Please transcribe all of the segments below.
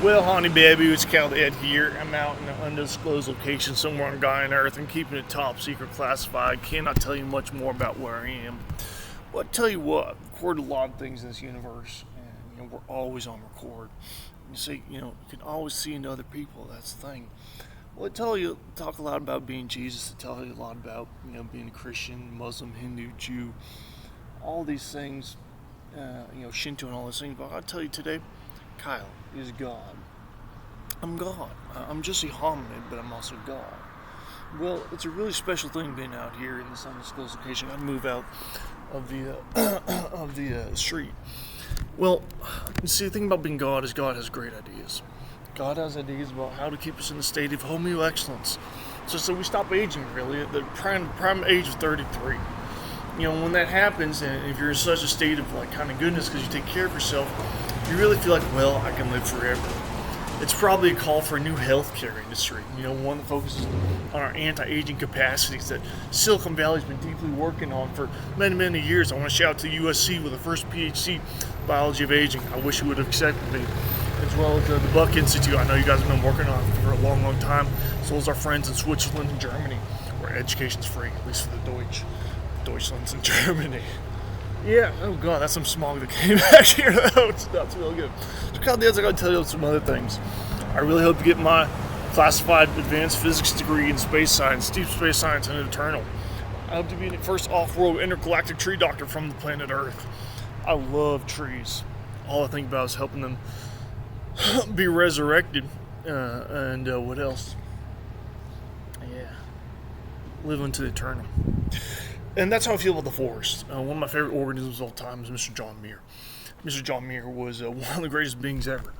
Well, honey baby, it's Cal Ed here. I'm out in an undisclosed location somewhere on Gaia Earth and keeping it top secret classified. Cannot tell you much more about where I am. But I tell you what, I've recorded a lot of things in this universe, and we're always on record. You see, you can always see into other people. That's the thing. Well, talk a lot about being Jesus. I tell you a lot about being a Christian, Muslim, Hindu, Jew, all these things. Shinto and all those things. But I'll tell you today, Kyle is God. I'm God. I'm just a hominid, but I'm also God. Well, it's a really special thing being out here in this undisclosed location. I move out of the of the street. Well, you see, the thing about being God is God has great ideas. God has ideas about how to keep us in the state of homeo excellence, so we stop aging. Really, at the prime age of 33. When that happens, and if you're in such a state of kind of goodness because you take care of yourself, you really feel like, well, I can live forever. It's probably a call for a new healthcare industry, one that focuses on our anti-aging capacities that Silicon Valley's been deeply working on for many, many years. I want to shout out to USC with the first PhD biology of aging. I wish you would have accepted me, as well as the Buck Institute. I know you guys have been working on it for a long, long time, as well as our friends in Switzerland and Germany, where education's free, at least for the Deutschlands in Germany. Yeah, oh god, that's some smog that came back here. It's not real good. So, Kyle, I gotta tell you some other things. I really hope to get my classified advanced physics degree in space science, deep space science, and eternal. I hope to be the first off-world intergalactic tree doctor from the planet Earth. I love trees. All I think about is helping them be resurrected. And what else? Yeah, live into the eternal. And that's how I feel about the forest. One of my favorite organisms of all time is Mr. John Muir. Mr. John Muir was one of the greatest beings ever.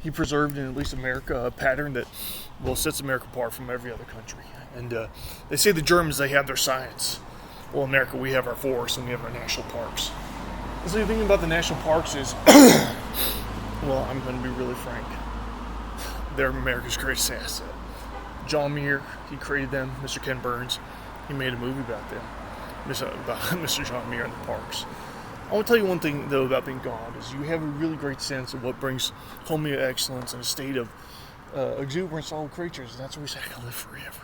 He preserved in at least America a pattern that sets America apart from every other country. And they say the Germans, they have their science. Well, in America, we have our forests and we have our national parks. And so the thing about the national parks is, well, I'm going to be really frank. They're America's greatest asset. John Muir, he created them. Mr. Ken Burns, he made a movie about them. About Mr. John Muir in the parks. I want to tell you one thing, though, about being God, is you have a really great sense of what brings homeo excellence and a state of exuberance to all creatures. And that's where we say I can live forever.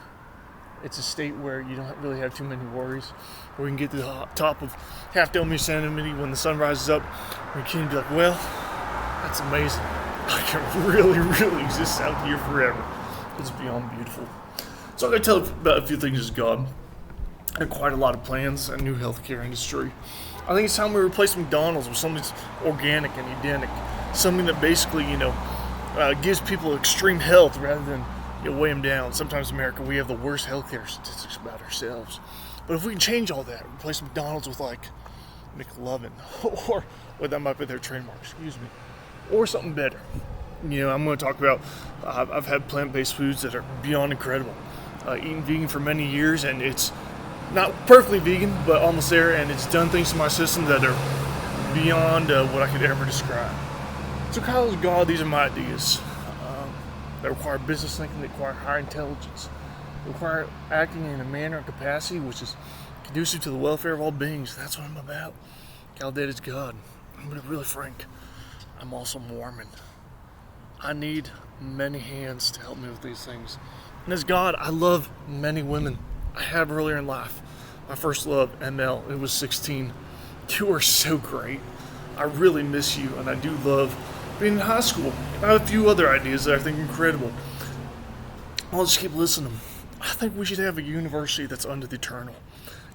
It's a state where you don't really have too many worries, where you can get to the top of Half Dome Yosemite when the sun rises up, and you can be like, well, that's amazing. I can really, really exist out here forever. It's beyond beautiful. So I'm going to tell you about a few things as God. And quite a lot of plans, a new healthcare industry. I think it's time we replace McDonald's with something that's organic and Edenic, something that basically, gives people extreme health rather than weigh them down. Sometimes in America we have the worst healthcare statistics about ourselves. But if we can change all that, replace McDonald's with McLovin, or that might be their trademark, excuse me, or something better. I'm going to talk about. I've had plant-based foods that are beyond incredible. Eating vegan for many years, and it's not perfectly vegan, but almost there, and it's done things to my system that are beyond what I could ever describe. So, Kyle is God. These are my ideas that require business thinking, that require higher intelligence, require acting in a manner and capacity which is conducive to the welfare of all beings. That's what I'm about. Kyle is God. I'm going to be really frank. I'm also Mormon. I need many hands to help me with these things. And as God, I love many women. I have earlier in life. My first love, ML, it was 16. You are so great. I really miss you, and I do love being in high school. I have a few other ideas that I think are incredible. I'll just keep listening. I think we should have a university that's under the eternal.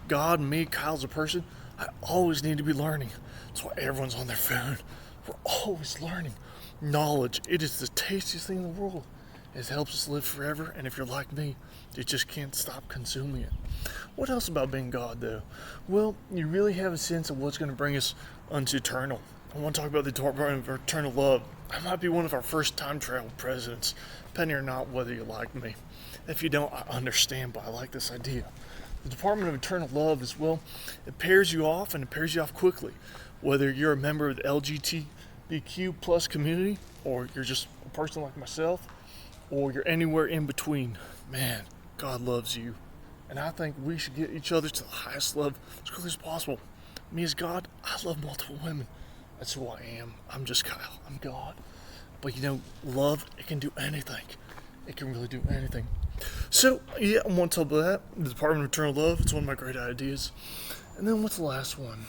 God, me, Kyle's a person. I always need to be learning. That's why everyone's on their phone. We're always learning. Knowledge, it is the tastiest thing in the world. It helps us live forever, and if you're like me, you just can't stop consuming it. What else about being God, though? Well, you really have a sense of what's going to bring us unto eternal. I want to talk about the Department of Eternal Love. I might be one of our first time travel presidents, depending or not whether you like me. If you don't, I understand, but I like this idea. The Department of Eternal Love is, well, it pairs you off, and it pairs you off quickly. Whether you're a member of the LGBTQ plus community, or you're just a person like myself, or you're anywhere in between, man, God loves you. And I think we should get each other to the highest love as quickly as possible. Me as God, I love multiple women. That's who I am. I'm just Kyle. I'm God. But love, it can do anything. It can really do anything. So, yeah, I want to talk about that. The Department of Eternal Love, it's one of my great ideas. And then what's the last one?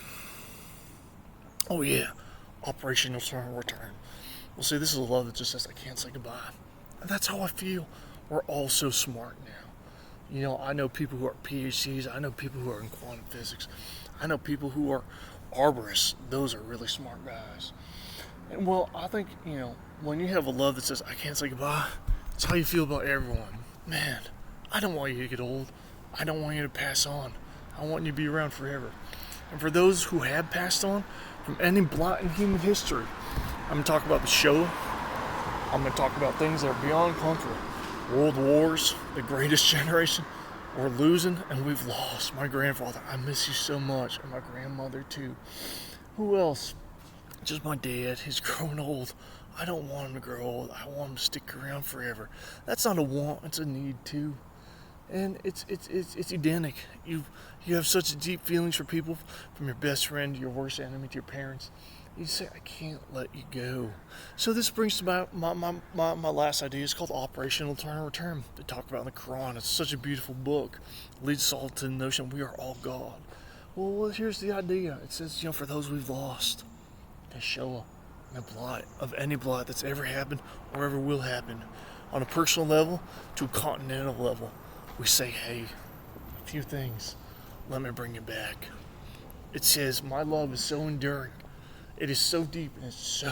Oh, yeah, Operation Eternal Return. Well, see, this is a love that just says, I can't say goodbye. And that's how I feel. We're all so smart now. I know people who are PhDs. I know people who are in quantum physics. I know people who are arborists. Those are really smart guys. And, well, I think, when you have a love that says, I can't say goodbye, it's how you feel about everyone. Man, I don't want you to get old. I don't want you to pass on. I want you to be around forever. And for those who have passed on from any blot in human history, I'm going to talk about the Shoah. I'm going to talk about things that are beyond comfort. World wars, the greatest generation. We're losing and we've lost. My grandfather, I miss you so much. And my grandmother too. Who else? Just my dad. He's growing old. I don't want him to grow old. I want him to stick around forever. That's not a want, it's a need too. And it's Edenic. You have such deep feelings for people, from your best friend to your worst enemy to your parents. You say, I can't let you go. So this brings to my last idea. It's called Operation Eternal Return. They talk about in the Quran. It's such a beautiful book. It leads us all to the notion we are all God. Well, here's the idea. It says, for those we've lost, the Shoah, the blot of any blot that's ever happened or ever will happen, on a personal level to a continental level, we say, hey, a few things. Let me bring you back. It says, my love is so enduring. It is so deep and it's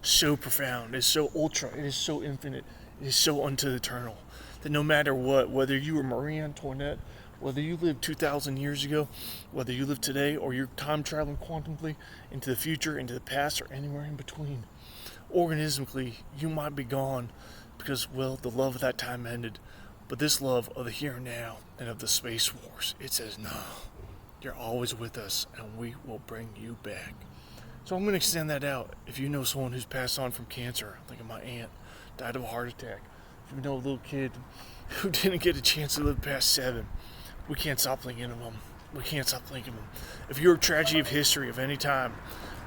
so profound. It is so ultra. It is so infinite. It is so unto the eternal. That no matter what, whether you were Marie Antoinette, whether you lived 2,000 years ago, whether you live today, or you're time traveling quantumly into the future, into the past, or anywhere in between, organismically, you might be gone because, the love of that time ended. But this love of the here and now and of the space wars, it says, no, you're always with us and we will bring you back. So I'm going to extend that out. If you know someone who's passed on from cancer, like my aunt, died of a heart attack. If you know a little kid who didn't get a chance to live past 7, we can't stop thinking of them. We can't stop thinking of them. If you're a tragedy of history of any time,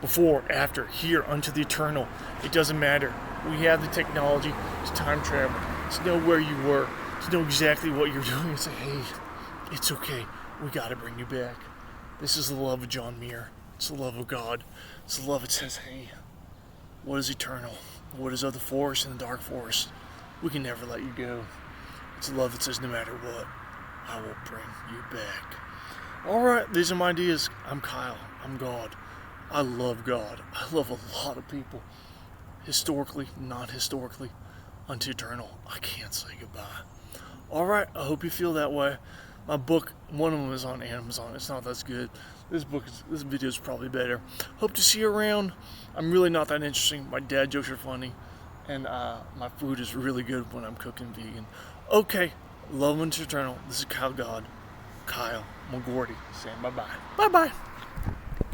before, after, here, unto the eternal, it doesn't matter. We have the technology to time travel, to know where you were, to know exactly what you're doing and say, hey, it's okay. We got to bring you back. This is the love of John Muir. It's the love of God. It's the love that says, hey, what is eternal? What is of the forest and the dark forest? We can never let you go. It's a love that says, no matter what, I will bring you back. All right, these are my ideas. I'm Kyle. I'm God. I love God. I love a lot of people. Historically, not historically, unto eternal. I can't say goodbye. All right, I hope you feel that way. My book, one of them is on Amazon. It's not that good. This video is probably better. Hope to see you around. I'm really not that interesting. My dad jokes are funny. And my food is really good when I'm cooking vegan. Okay, love unto eternal. This is Kyle God. Kyle McGordy saying bye-bye. Bye-bye.